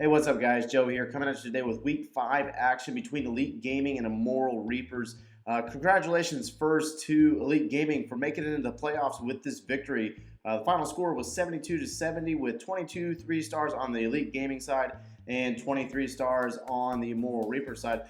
Hey, what's up, guys? Joe here, coming at you today with Week 5 action between Elite Gaming and Immoral Reapers. Congratulations first to Elite Gaming for making it into the playoffs with this victory. The final score was 72-70 with 22 3-stars on the Elite Gaming side and 23 stars on the Immoral Reaper side.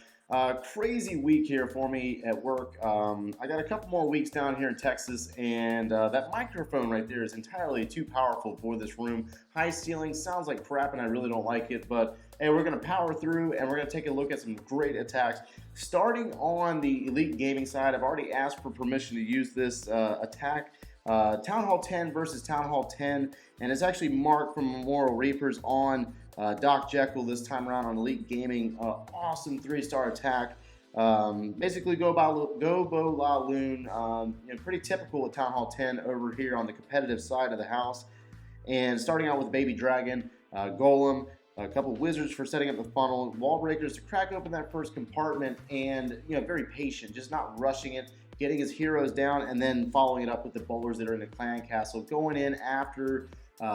Crazy week here for me at work. I got a couple more weeks down here in Texas, and that microphone right there is entirely too powerful for this room. High ceiling, sounds like crap, and I really don't like it, but hey, we're going to power through, and we're going to take a look at some great attacks. Starting on the Elite Gaming side, I've already asked for permission to use this attack. Town Hall 10 versus Town Hall 10, and it's actually marked from Immoral Reapers on Doc Jekyll this time around on Elite Gaming. Awesome 3-star attack. Basically, go Bo La Loon. Pretty typical with Town Hall 10 over here on the competitive side of the house. And starting out with Baby Dragon, Golem, a couple wizards for setting up the funnel, wall breakers to crack open that first compartment, and very patient, just not rushing it, getting his heroes down, and then following it up with the bowlers that are in the clan castle, going in after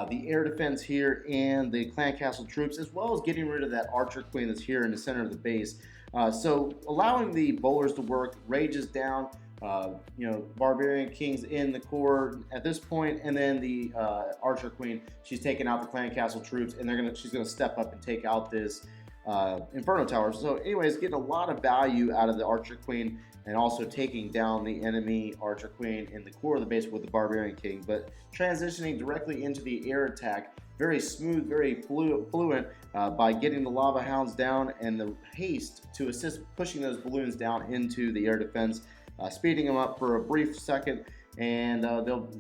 the air defense here and the clan castle troops, as well as getting rid of that archer queen that's here in the center of the base. So allowing the bowlers to work, rages down, barbarian kings in the core at this point, and then the archer queen, she's taking out the clan castle troops, and she's gonna step up and take out this inferno tower. So anyways, getting a lot of value out of the archer queen, and also taking down the enemy archer queen in the core of the base with the barbarian king. But transitioning directly into the air attack, very smooth, very fluent, by getting the lava hounds down and the haste to assist pushing those balloons down into the air defense, speeding them up for a brief second, and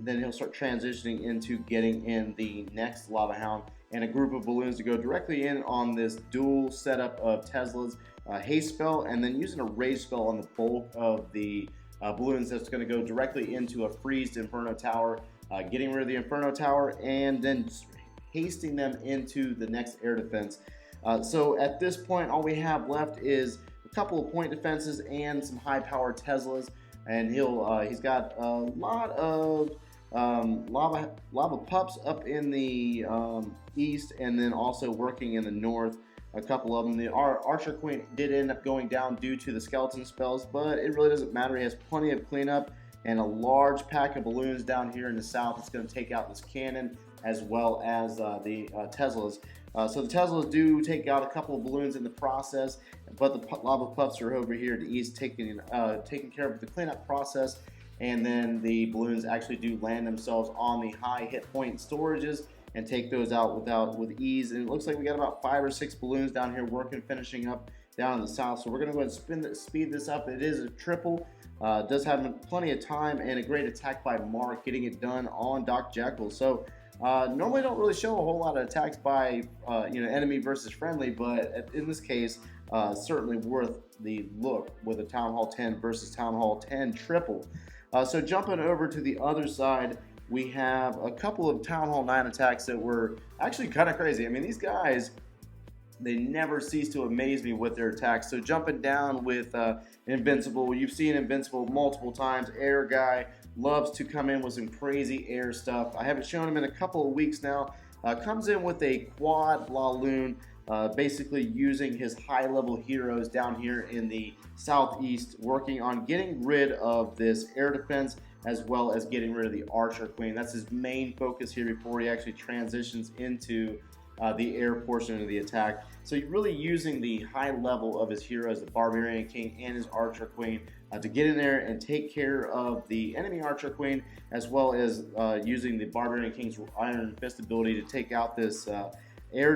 then he'll start transitioning into getting in the next lava hound and a group of balloons to go directly in on this dual setup of Tesla's haste spell, and then using a rage spell on the bulk of the balloons that's going to go directly into a freezed inferno tower, getting rid of the inferno tower, and then hasting them into the next air defense. So at this point, all we have left is a couple of point defenses and some high-powered Teslas, and he's got a lot of lava pups up in the east, and then also working in the north. A couple of them. The Archer Queen did end up going down due to the skeleton spells, but it really doesn't matter. He has plenty of cleanup and a large pack of balloons down here in the south that's going to take out this cannon, as well as the Teslas. So the Teslas do take out a couple of balloons in the process, but the lava puffs are over here to the east taking care of the cleanup process, and then the balloons actually do land themselves on the high hit point storages and take those out with ease. And it looks like we got about 5 or 6 balloons down here working, finishing up down in the south. So we're going to go ahead and speed this up. It is a triple. Does have plenty of time and a great attack by Mark, getting it done on Doc Jekyll. So normally don't really show a whole lot of attacks by enemy versus friendly, but in this case, certainly worth the look with a Town Hall 10 versus Town Hall 10 triple. So jumping over to the other side, we have a couple of Town Hall 9 attacks that were actually kind of crazy. I mean, these guys, they never cease to amaze me with their attacks. So jumping down with Invincible, you've seen Invincible multiple times. Air guy, loves to come in with some crazy air stuff. I haven't shown him in a couple of weeks now. Comes in with a quad La Loon, basically using his high-level heroes down here in the southeast, working on getting rid of this air defense, as well as getting rid of the Archer Queen. That's his main focus here before he actually transitions into the air portion of the attack. So you're really using the high level of his heroes, the Barbarian King and his Archer Queen, to get in there and take care of the enemy Archer Queen, as well as using the Barbarian King's Iron Fist ability to take out this air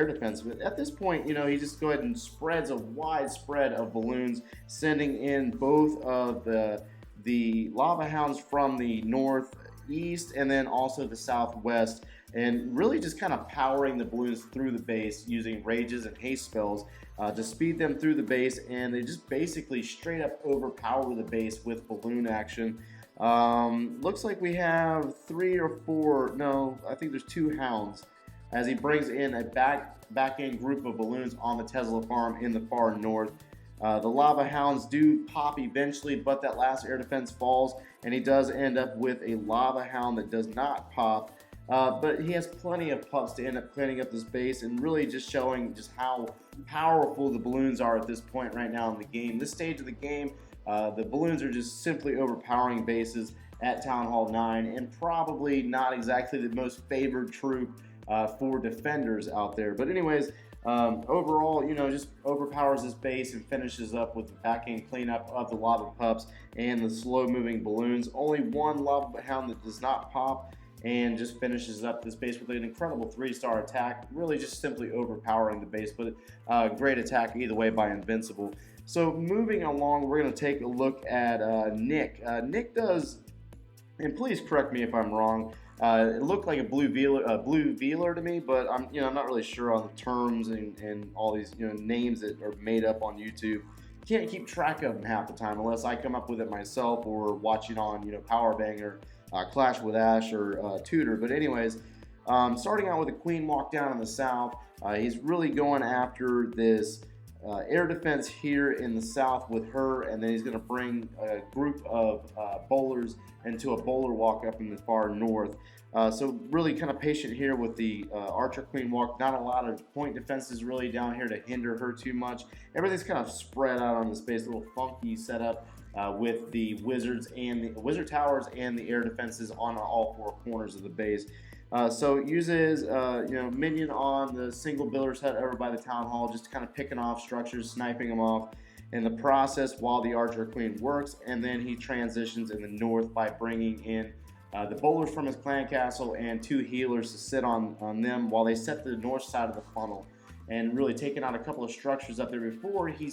defense. But at this point, he just go ahead and spreads a wide spread of balloons, sending in both of the lava hounds from the northeast and then also the southwest, and really just kind of powering the balloons through the base using rages and haste spells to speed them through the base, and they just basically straight up overpower the base with balloon action. Looks like we have 3 or 4, no, I think there's 2 hounds, as he brings in a back end group of balloons on the Tesla farm in the far north. The lava hounds do pop eventually, but that last air defense falls, and he does end up with a lava hound that does not pop. But he has plenty of pups to end up cleaning up this base and really just showing just how powerful the balloons are at this point right now in the game. This stage of the game, the balloons are just simply overpowering bases at Town Hall 9 and probably not exactly the most favored troop for defenders out there. But anyways, overall, just overpowers this base and finishes up with the back-end cleanup of the lava pups and the slow-moving balloons. Only one lava hound that does not pop, and just finishes up this base with an incredible 3-star attack, really just simply overpowering the base, but great attack either way by Invincible. So moving along, we're going to take a look at Nick. Nick does, and please correct me if I'm wrong, it looked like a blue veeler to me, but I'm not really sure on the terms and all these names that are made up on YouTube. Can't keep track of them half the time unless I come up with it myself or watch it on Power Banger, Clash with Ash, or Tutor. But anyways, starting out with a queen walk down in the south, he's really going after this air defense here in the south with her, and then he's going to bring a group of bowlers into a bowler walk up in the far north. So really kind of patient here with the archer queen walk. Not a lot of point defenses really down here to hinder her too much. Everything's kind of spread out on the space, a little funky setup with the wizards and the wizard towers and the air defenses on all 4 corners of the base. So uses minion on the single builder set over by the town hall, just kind of picking off structures, sniping them off in the process while the archer queen works, and then he transitions in the north by bringing in the bowlers from his clan castle and 2 healers to sit on them while they set the north side of the funnel, and really taking out a couple of structures up there before he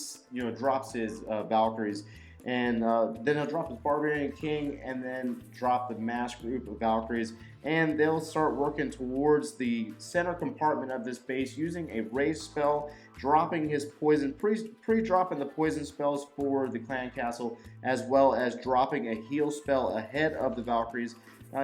drops his Valkyries. And then he'll drop his Barbarian King and then drop the mass group of Valkyries, and they'll start working towards the center compartment of this base using a rage spell, dropping his poison, pre-dropping the poison spells for the clan castle, as well as dropping a heal spell ahead of the Valkyries.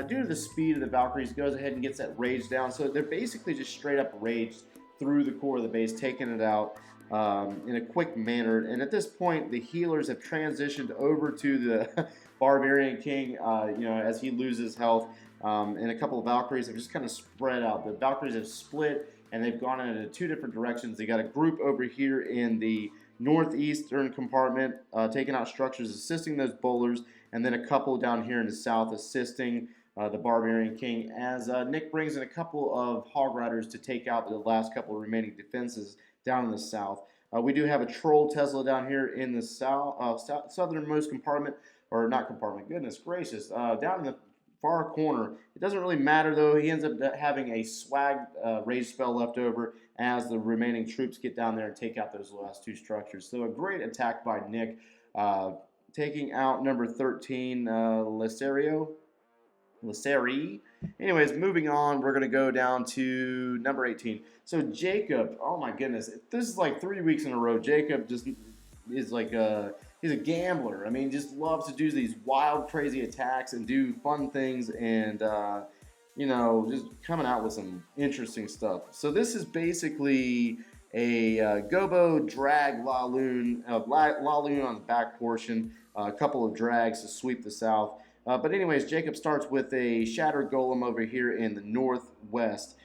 Due to the speed of the Valkyries, goes ahead and gets that rage down. So they're basically just straight up raged through the core of the base, taking it out in a quick manner. And at this point, the healers have transitioned over to the Barbarian King, as he loses health. And a couple of Valkyries have just kind of spread out. The Valkyries have split, and they've gone in 2 different directions. They got a group over here in the northeastern compartment, taking out structures, assisting those bowlers, and then a couple down here in the south assisting the Barbarian King, as Nick brings in a couple of Hog Riders to take out the last couple of remaining defenses down in the south. We do have a Troll Tesla down here in the southernmost compartment, or not compartment, goodness gracious, down in the far corner. It doesn't really matter though. He ends up having a swag rage spell left over as the remaining troops get down there and take out those last 2 structures. So a great attack by Nick, taking out number 13, Lasseri. Anyways, moving on, we're going to go down to number 18. So Jacob, oh my goodness, this is like 3 weeks in a row. Jacob just is like he's a gambler. I mean, just loves to do these wild, crazy attacks and do fun things, and just coming out with some interesting stuff. So this is basically a Gobo drag Laloon on the back portion, a couple of drags to sweep the south. But anyways, Jacob starts with a Shattered Golem over here in the northwest,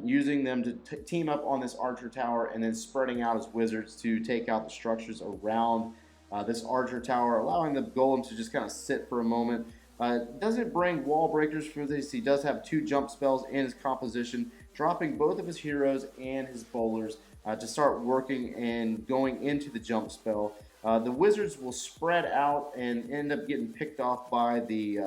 using them to team up on this archer tower and then spreading out his wizards to take out the structures around this archer tower, allowing the golem to just kind of sit for a moment. Doesn't bring wall breakers for this. He does have 2 jump spells in his composition, dropping both of his heroes and his bowlers to start working and going into the jump spell. The wizards will spread out and end up getting picked off by the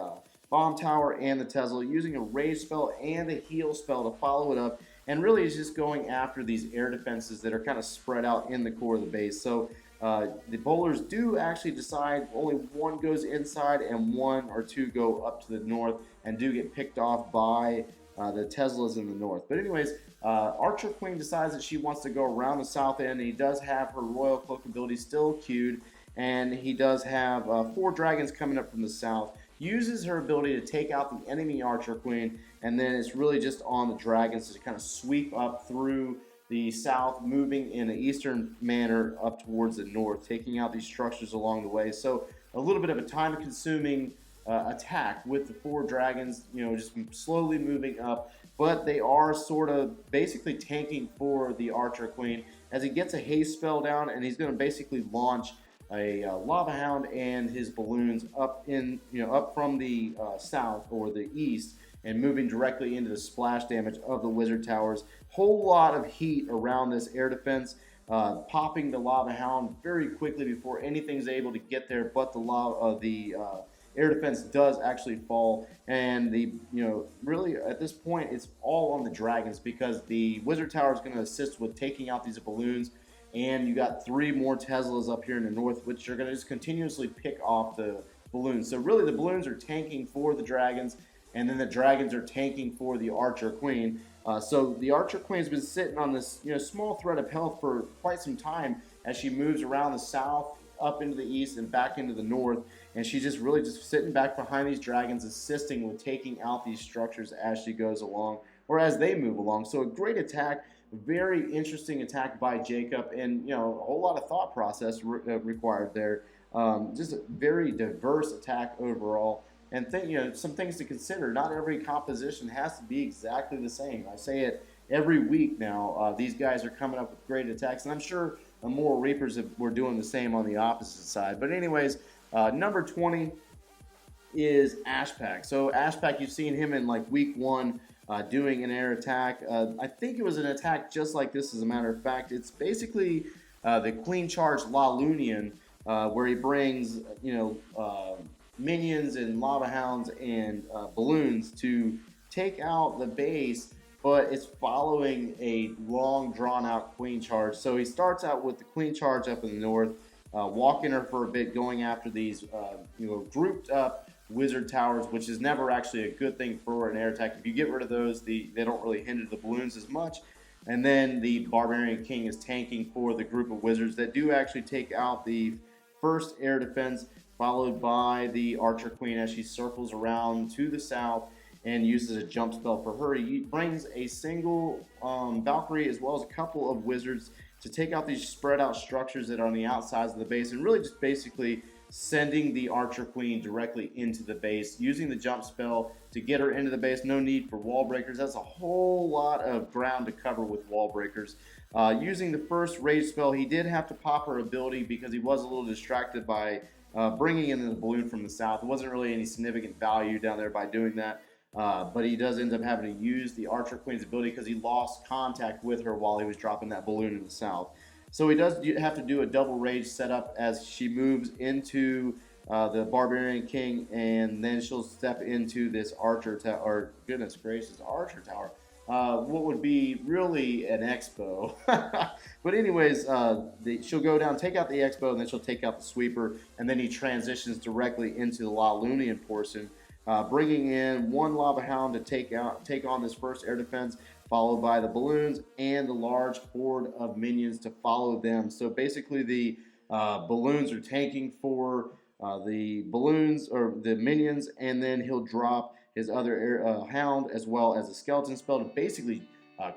bomb tower and the Tesla, using a rage spell and a heal spell to follow it up, and really is just going after these air defenses that are kind of spread out in the core of the base. So the bowlers do actually decide only 1 goes inside and 1 or 2 go up to the north and do get picked off by the Teslas in the north. But anyways, Archer Queen decides that she wants to go around the south end, and he does have her Royal Cloak ability still queued, and he does have 4 dragons coming up from the south. Uses her ability to take out the enemy Archer Queen, and then it's really just on the dragons to kind of sweep up through the south, moving in an eastern manner up towards the north, taking out these structures along the way. So a little bit of a time-consuming attack with the 4 dragons, just slowly moving up. But they are sort of basically tanking for the Archer Queen as he gets a haste spell down, and he's going to basically launch a Lava Hound and his balloons up up from the south or the east, and moving directly into the splash damage of the wizard towers. Whole lot of heat around this air defense, popping the Lava Hound very quickly before anything's able to get there. But the air defense does actually fall, and really at this point it's all on the dragons, because the wizard tower is going to assist with taking out these balloons. And you got 3 more Teslas up here in the north, which are going to just continuously pick off the balloons. So really the balloons are tanking for the dragons, and then the dragons are tanking for the Archer Queen. So the Archer Queen has been sitting on this small thread of health for quite some time as she moves around the south, up into the east, and back into the north. And she's just really just sitting back behind these dragons, assisting with taking out these structures as she goes along, or as they move along. So a great attack. Very interesting attack by Jacob, and a whole lot of thought process required there. Just a very diverse attack overall, and some things to consider. Not every composition has to be exactly the same. I say it every week now. These guys are coming up with great attacks, and I'm sure the Moral Reapers were doing the same on the opposite side. But anyways, number 20 is Ashpack. So Ashpack, you've seen him in like week 1. Doing an air attack. I think it was an attack just like this, as a matter of fact. It's basically the Queen Charge La Lunian, where he brings minions and Lava Hounds and balloons to take out the base, but it's following a long drawn out Queen Charge. So he starts out with the Queen Charge up in the north, walking her for a bit, going after these grouped up wizard towers, which is never actually a good thing for an air attack. If you get rid of those, they don't really hinder the balloons as much. And then the Barbarian King is tanking for the group of wizards that do actually take out the first air defense, followed by the Archer Queen as she circles around to the south and uses a jump spell for her. He brings a single Valkyrie as well as a couple of wizards to take out these spread out structures that are on the outsides of the base, and really just basically sending the Archer Queen directly into the base, using the jump spell to get her into the base. No need for wall breakers. That's a whole lot of ground to cover with wall breakers. Using the first rage spell, he did have to pop her ability because he was a little distracted by bringing in the balloon from the south. There wasn't really any significant value down there by doing that, but he does end up having to use the Archer Queen's ability because he lost contact with her while he was dropping that balloon in the south. So he does have to do a double rage setup as she moves into the Barbarian King, and then she'll step into this Archer Tower, or goodness gracious, Archer Tower. What would be really an Expo. But anyways, she'll go down, take out the Expo, and then she'll take out the Sweeper, and then he transitions directly into the La Lunian portion, bringing in 1 Lava Hound to take on this first air defense, followed by the balloons and the large horde of minions to follow them. So basically the balloons are tanking for the balloons or the minions, and then he'll drop his other hound as well as a skeleton spell to basically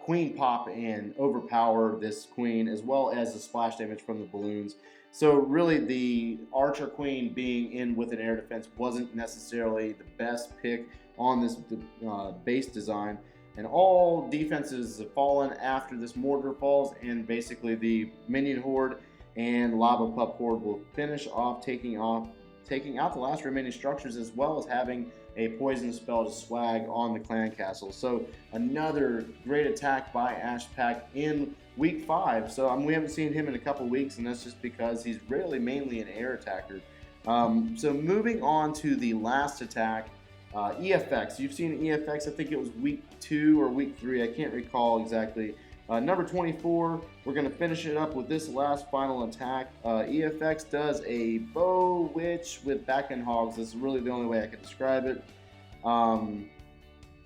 queen pop and overpower this queen, as well as the splash damage from the balloons. So really the Archer Queen being in with an air defense wasn't necessarily the best pick on this base design. And all defenses have fallen after this mortar falls, and basically the minion horde and lava pup horde will finish off taking out the last remaining structures, as well as having a poison spell to swag on the clan castle. So another great attack by Ashpack in week 5. So we haven't seen him in a couple weeks, and that's just because he's really mainly an air attacker. So moving on to the last attack, EFX. You've seen EFX, I think it was week 2 or week 3, I can't recall exactly. Number 24, we're going to finish it up with this last final attack. EFX does a bow witch with back end hogs. That's really the only way I can describe it.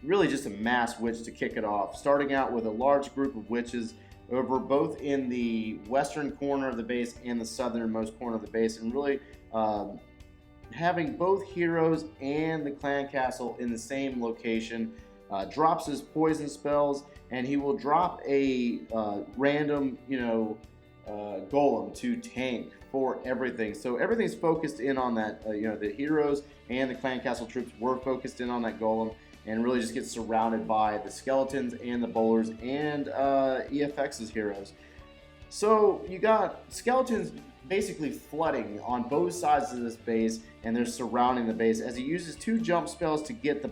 Really just a mass witch to kick it off. Starting out with a large group of witches over both in the western corner of the base and the southernmost corner of the base, and really having both heroes and the clan castle in the same location. Drops his poison spells, and he will drop a random, golem to tank for everything. So everything's focused in on that, the heroes and the Clan Castle troops were focused in on that golem and really just get surrounded by the skeletons and the bowlers and EFX's heroes. So you got skeletons basically flooding on both sides of this base, and they're surrounding the base as he uses 2 jump spells to get the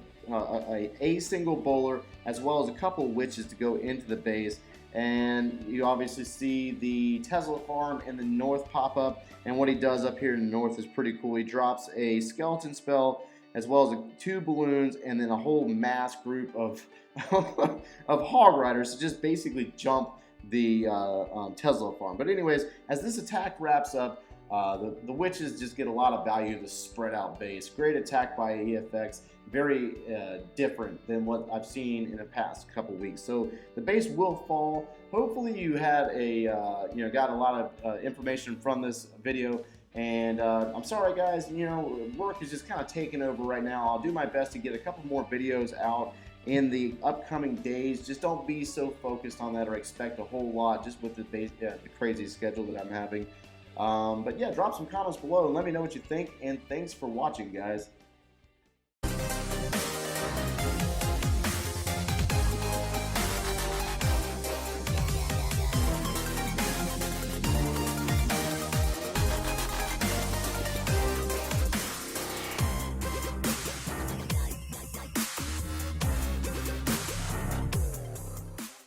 a single bowler as well as a couple witches to go into the base. And you obviously see the Tesla farm in the north pop up, and what he does up here in the north is pretty cool. He drops a skeleton spell as well as 2 balloons and then a whole mass group of of hog riders to just basically jump the Tesla farm. But anyways, as this attack wraps up, the witches just get a lot of value to spread out base. Great attack by EFX, very different than what I've seen in the past couple weeks. So the base will fall. Hopefully you had a got a lot of information from this video. And I'm sorry guys, work is just kind of taking over right now. I'll do my best to get a couple more videos out in the upcoming days. Just don't be so focused on that or expect a whole lot just with the crazy schedule that I'm having. But yeah, drop some comments below and let me know what you think, and thanks for watching, guys.